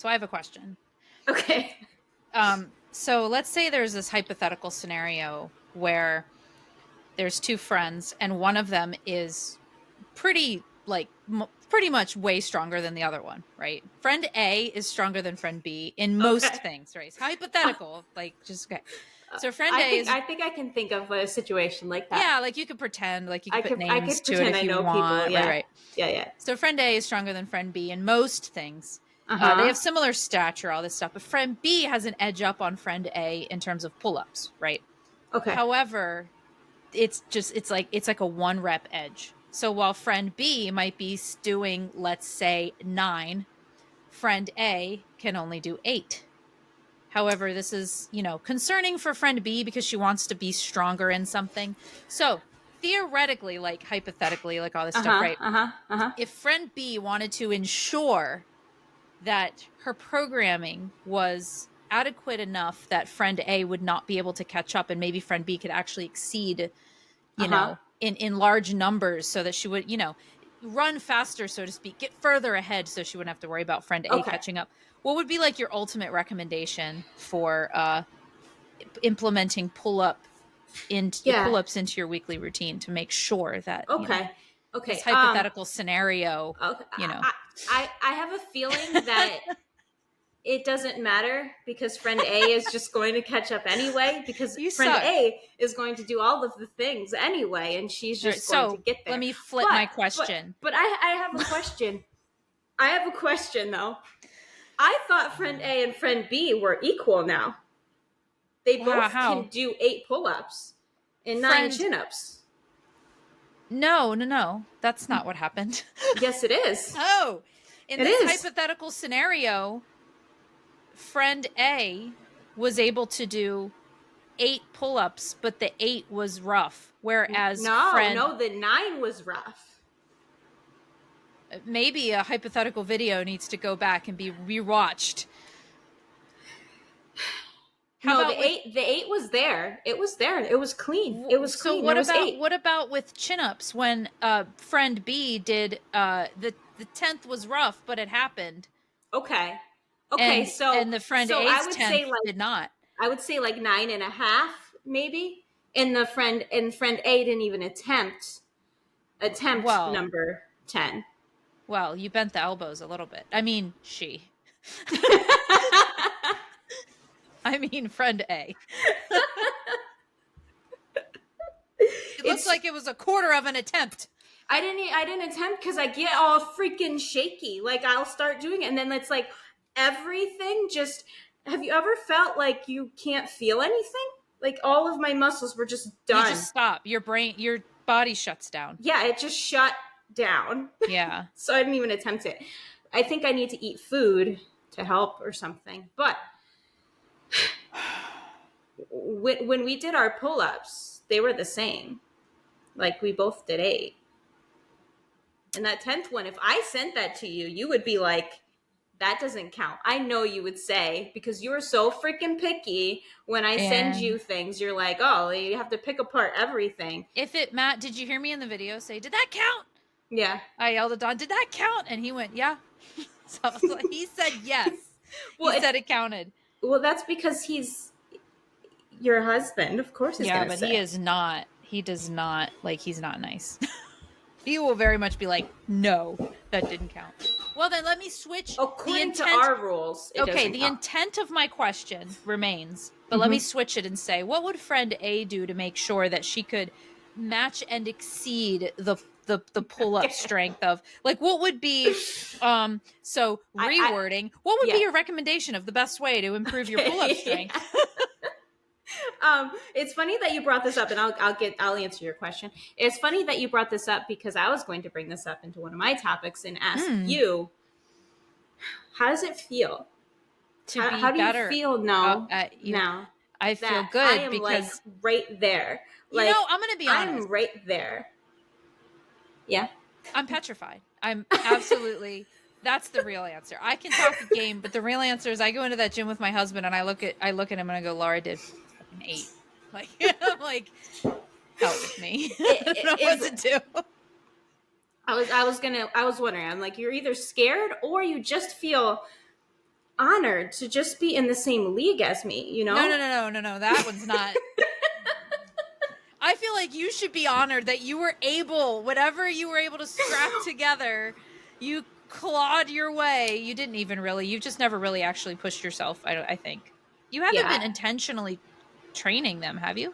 So I have a question. Okay. So let's say there's this hypothetical scenario where there's two friends and one of them is pretty pretty much way stronger than the other one, right? Friend A is stronger than friend B in most Okay. things, right? It's hypothetical, like just okay. So friend I A think is I think I can think of a situation like that. yeah, like you could pretend, like you could put I names could to it pretend if I you know people. want, right, Yeah. right. Yeah, yeah. So friend A is stronger than friend B in most things. They have Uh-huh. similar stature, all this stuff, but friend B has an edge up on friend A in terms of pull-ups, right? Okay. However, it's like a one rep edge. So while friend B might be doing, let's say, 9, friend A can only do 8. However, this is, concerning for friend B because she wants to be stronger in something. So theoretically, like hypothetically, like all this stuff, Uh-huh. right? Uh-huh. Uh-huh. If friend B wanted to ensure that her programming was adequate enough that friend A would not be able to catch up and maybe friend B could actually exceed, Uh-huh. in large numbers so that she would, run faster, so to speak, get further ahead so she wouldn't have to worry about friend A Okay. catching up. What would be like your ultimate recommendation for implementing Yeah. pull-ups into your weekly routine to make sure that, Okay. this Okay. hypothetical scenario, Okay. you know. I have a feeling that it doesn't matter because friend A is just going to catch up anyway because You friend suck. A is going to do all of the things anyway and she's All right, just going to so get let there. me flip But my question. I have a question. I have a question though. I thought friend A and friend B were equal now. They Wow, both can how? do 8 pull-ups and 9 Friend, chin-ups. no, no, no. That's not what happened. Yes, it is. Oh, in It this is. hypothetical scenario, friend A was able to do 8 pull-ups, but the 8 was rough. Whereas No, friend, no, the 9 was rough. maybe a hypothetical video needs to go back and be rewatched. How No, about with the 8 was there. It was there. It was clean. It was so clean. There was 8. what about with chin-ups when friend B did the 10th was rough, but it happened, Okay. Okay, and the friend so A's 10th did not. I would say like 9.5 maybe. And friend A didn't even attempt Well, number 10. well, you bent the elbows a little bit. I mean, she. I mean, friend A. It looked It's like it was a quarter of an attempt. I didn't attempt because I get all freaking shaky. Like I'll start doing it, and then it's like everything just. Have you ever felt like you can't feel anything? Like all of my muscles were just You just done. stop. Your body shuts down. Yeah, it just shut down. Yeah. So I didn't even attempt it. I think I need to eat food to help or something. But when we did our pull-ups, they were the same. Like we both did 8. And that 10th one, if I sent that to you, you would be like, that doesn't count. I know you would say, because you're so freaking picky. When I send And you things, you're like, oh, you have to pick apart everything. if it, Matt, did you hear me in the video say, did that count? Yeah. I yelled at Don, did that count? And he went, yeah. So he said yes. Well, He said it counted. well, that's because he's your husband. Of course he's Yeah, going to but he say. is not, he does not, like, he's not nice. He will very much be like, no, that didn't count. Well, then let me switch the According to intent. our rules, it Okay, doesn't the count. intent of my question remains, but let me switch it and say, what would friend A do to make sure that she could match and exceed the pull up strength of, like, what would be so I rewording, what would be yeah. your recommendation of the best way to improve your pull up strength? It's funny that you brought this up, and I'll answer your question. It's funny that you brought this up because I was going to bring this up into one of my topics and ask you, how does it feel? To be How do you better, feel now? I feel That I good am like because, right there. Like I'm gonna be I'm honest. right there. Yeah. I'm petrified. I'm absolutely. That's the real answer. I can talk a game, but the real answer is I go into that gym with my husband and I look at him and I go, Laura did fucking 8. Like I'm like, help me. I don't know what to do. I was wondering. I'm like, you're either scared or you just feel honored to just be in the same league as me, you No, no, know? no, no, no, no. That one's not. I feel like you should be honored that you were able, whatever you were able to scrap together, you clawed your way. You didn't even really, you've just never really actually pushed yourself, I think. You haven't Yeah, been intentionally training them, have you?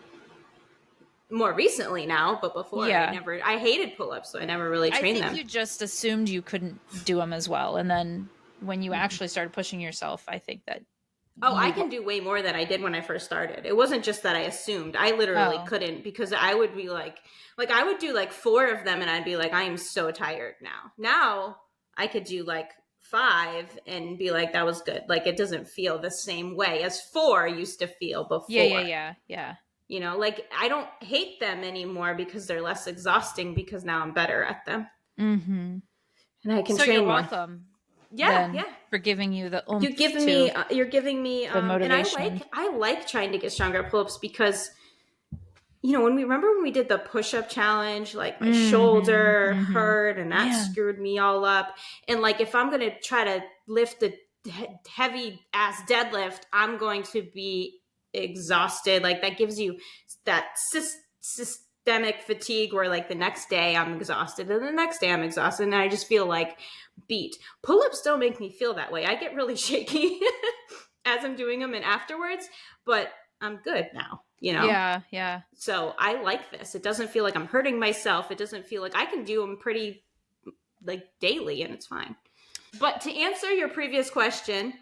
more recently now, but before Yeah. I hated pull-ups, so I never really I trained think them. you just assumed you couldn't do them as well. And then when you actually started pushing yourself, I think that Oh, I you, can do way more than I did when I first started. It wasn't just that I assumed. I literally oh, couldn't, because I would be like I would do like 4 of them and I'd be like, I am so tired now. Now I could do like 5 and be like, that was good. Like it doesn't feel the same way as 4 used to feel yeah, yeah, before. yeah, yeah. You know, like I don't hate them anymore because they're less exhausting, because now I'm better at them Mm-hmm. and I can So you're train more. welcome Yeah, then yeah. for giving you the You oomph giving me to you're giving me the and motivation. I like trying to get stronger at pull-ups, because you know, when we did the push-up challenge, like my Mm-hmm. shoulder Mm-hmm. hurt and that Man. screwed me all up. And like if I'm gonna try to lift the heavy ass deadlift, I'm going to be exhausted. Like that gives you that systemic fatigue where like the next day I'm exhausted and the next day I'm exhausted and I just feel like beat. Pull-ups don't make me feel that way. I get really shaky as I'm doing them and afterwards, but I'm good now, you know? Yeah, yeah. So I like this. It doesn't feel like I'm hurting myself. It doesn't feel like I can do them pretty like daily and it's fine. But to answer your previous question,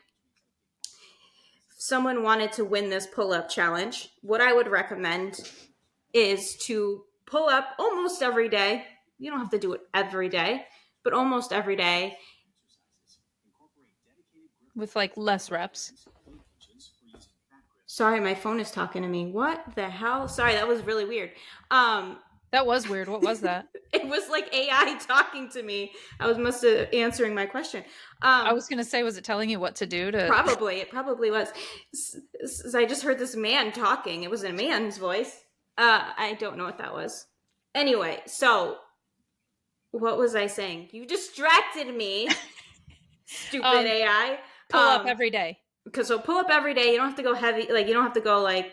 if someone wanted to win this pull-up challenge, what I would recommend is to pull up almost every day. You don't have to do it every day, but almost every day. With like less reps. Sorry, my phone is talking to me. What the hell? Sorry, that was really weird. Um, That was weird. What was that? it was like AI talking to me. I was must have answering my question. I Um, was gonna say, was it telling you what to do to Probably, it probably was. I just heard this man talking. It was a man's voice. I don't know what that was. Anyway, so what was I saying? You distracted me, stupid um AI. pull up every day? Because so pull up every day. You don't have to go heavy. Like you don't have to go like,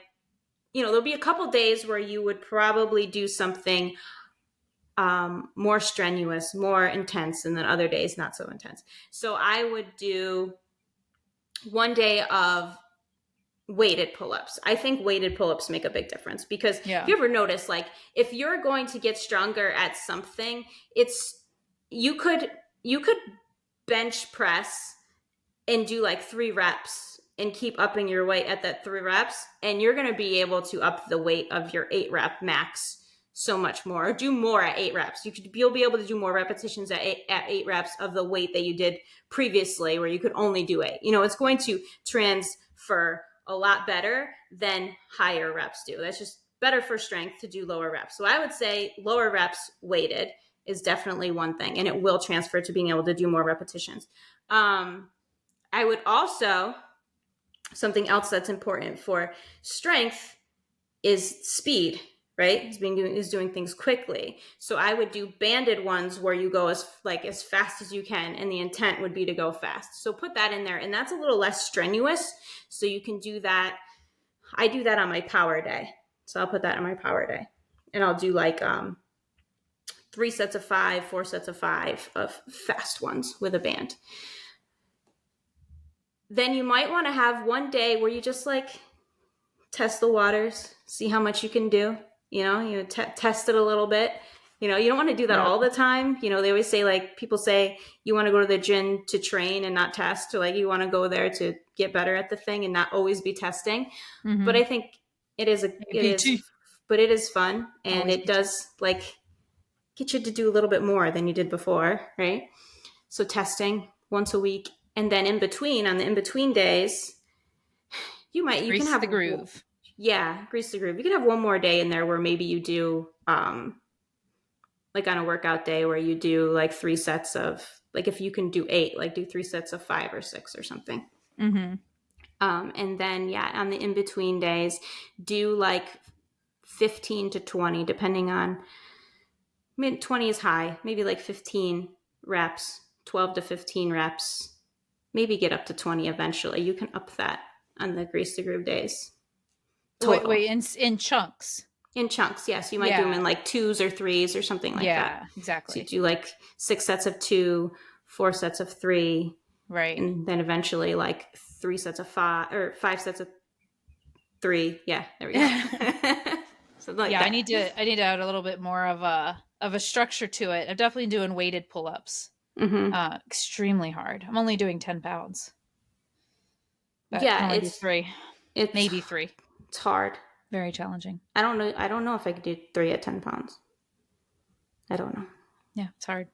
you know, there'll be a couple days where you would probably do something more strenuous, more intense, and then other days not so intense. So I would do one day of weighted pull-ups. I think weighted pull-ups make a big difference, because if Yeah. you ever notice, like if you're going to get stronger at something, it's you could bench press and do like 3 reps and keep upping your weight at that 3 reps, and you're going to be able to up the weight of your 8 rep max so much more, or do more at 8 reps. You'll be able to do more repetitions at 8 reps of the weight that you did previously, where you could only do 8. You know, it's going to transfer a lot better than higher reps do. That's just better for strength to do lower reps. So I would say lower reps weighted is definitely one thing, and it will transfer to being able to do more repetitions. I would also, something else that's important for strength is speed, right? Is doing things quickly. So I would do banded ones where you go as fast as you can, and the intent would be to go fast. So put that in there, and that's a little less strenuous. So you can do that. I do that on my power day. So I'll put that on my power day, and I'll do like 3 sets of 5, 4 sets of 5 of fast ones with a band. Then you might want to have one day where you just like test the waters, see how much you can do. You know, test it a little bit. You know, you don't want to do that Yep. all the time. You know, they always say, like, people say you want to go to the gym to train and not test, or like you want to go there to get better at the thing and not always be testing. But Mm-hmm. I think it is BT. but it is fun, and Always it BT. does like get you to do a little bit more than you did before, right? So testing once a week, and then in between, on the in between days, you can Grease have, the groove. yeah, grease the groove. You can have one more day in there where maybe you do like on a workout day where you do like 3 sets of, like, if you can do 8, like do 3 sets of 5 or 6 or something. Mm-hmm. And then yeah, on the in between days, do like 15 to 20, depending on, 20 is high, maybe like 15 reps, 12 to 15 reps maybe get up to 20 eventually. You can up that on the Grease the Groove days. Wait, Total. wait, in chunks. In chunks, yes. You might do them in Yeah. like 2s or 3s or something like that. Yeah, So you exactly. do like 6 sets of 2, 4 sets of 3, Right. and then eventually like 3 sets of 5 or 5 sets of 3. Yeah, there we go. Something like Yeah, that. I need to add a little bit more of a structure to it. I'm definitely doing weighted pull-ups. Mm-hmm. Extremely hard. I'm only doing 10 pounds, but can Yeah, only do three, it's maybe three. it's hard. Very challenging. I don't know. I don't know if I could do 3 at 10 pounds. I don't know. Yeah, it's hard.